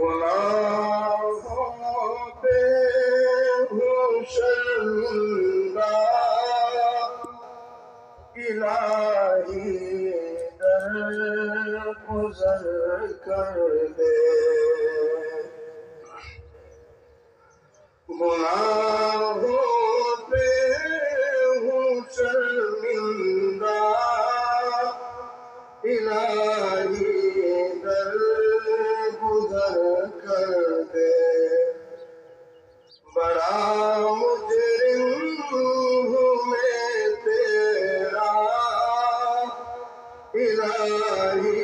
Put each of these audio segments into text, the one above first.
گناہوں پہ ہوں شرمندہ، الہی درگزر کر دے۔ گناہوں پہ ہوں شرمندہ، الہی درگزر کر دے۔ بڑا مجرم ہوں میں تیرا، الہی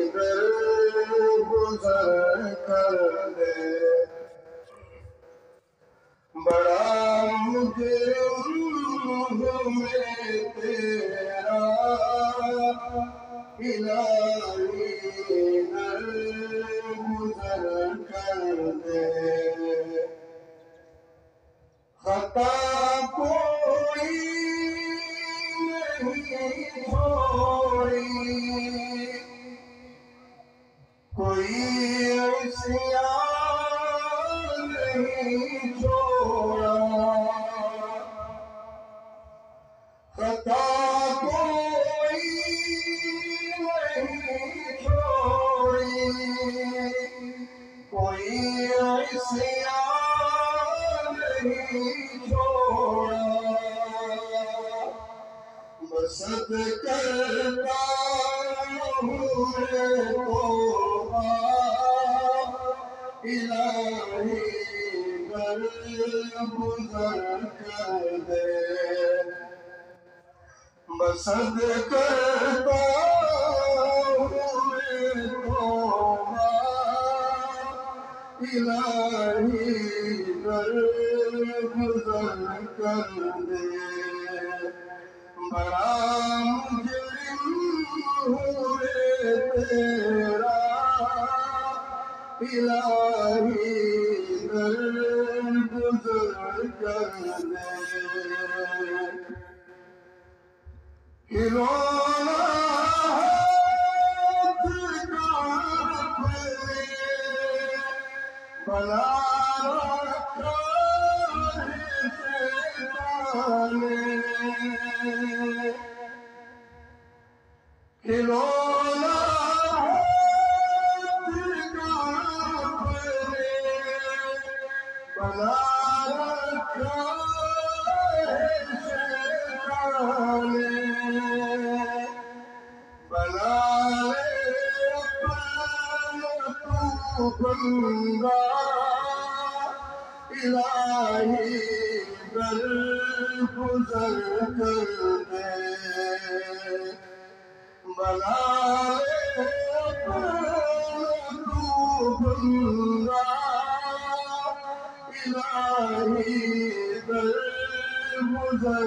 درگزر کر دے۔ بڑا مجرم ہوں میں تیرا، الہی درگزر کر دے۔ خطا کوئی نہیں چھوڑی، کوئی عصیان نہیں چھوڑا۔ خطا کوئی نہیں چھوڑی، کوئی عصیان نہیں چھوڑا۔ بسط کرتا ہوں میں توبہ، الہی درگزر کر دے۔ بسط کرتا ہوں میں توبہ، الہی درگزر کر دے۔ بڑا مجرم ہوں میں تیرا، الہی درگزر کر دے۔ کھلونا ہاتھ کا اپنے بنا رکھا ہے شیطان نے۔ کھلونا ہاتھ کا اپنے بنا رکھا ہے شیطان نے۔ بنا لے اپنا تو بندہ، الہی درگزر کر دے۔ بنا لے اپنا تو بندہ، الہی درگزر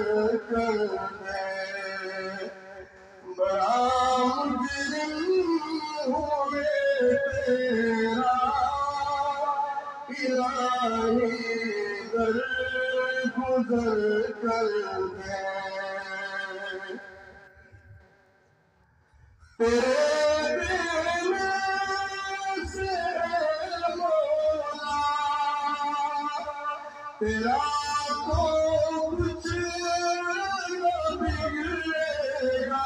کر دے۔ بڑا مجرم ہوں میں تیرا، الہی درگزر کر دے۔ تیرے دینے سے مولا، تیرا تو کچھ نہ بگڑے گا۔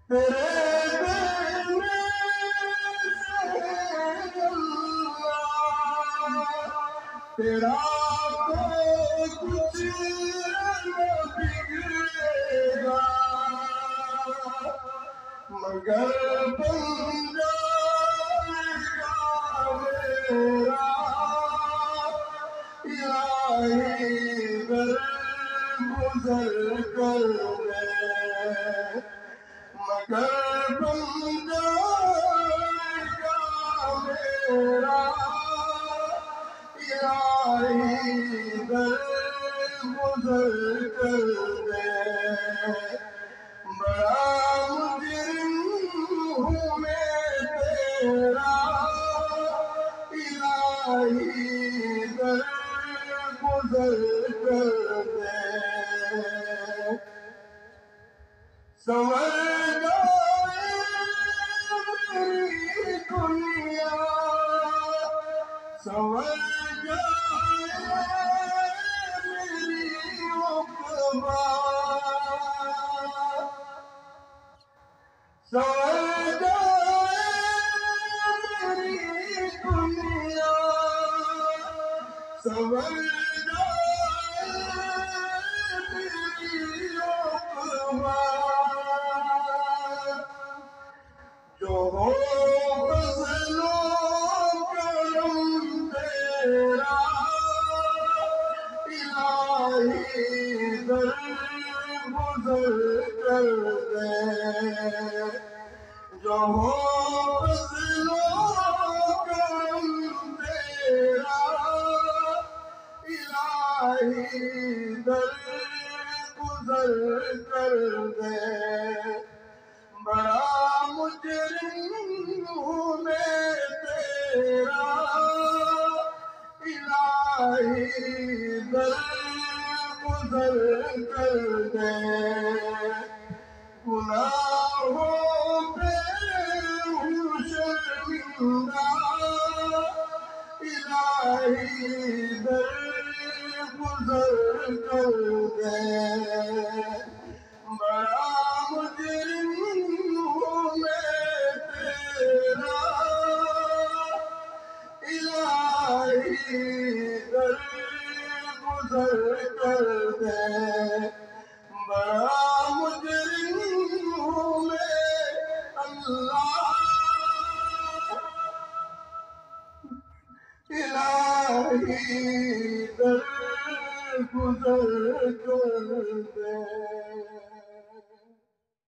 تیرے دینے سے اللہ، تیرا تو کچھ نہ بگڑے گا، مگر بن جائے گا میرا، الہی درگزر کر دے۔ مگر بن جائے گا میرا، الہی درگزر کر دے۔ بڑا مجرم ہوں میں تیرا، الہی درگزر کر دے۔ سنور دنیا سنور جائے میری عقبہ سنور جائے میری دنیا سنور جو ہو فضل و کرم تیرا الہی در گزر کر دے جو ہو فضل و کرم تیرا الہی در گزر کر دے بڑا مجرم ہوں میں تیرا الہی در گزر کر دے گناہوں پہ ہوں شرمندہ الہی در گزر کر دے بڑا مجرم ہوں میں تیرا الہی در گزر کر دے بڑا مجرم ہوں میں اللہ الہی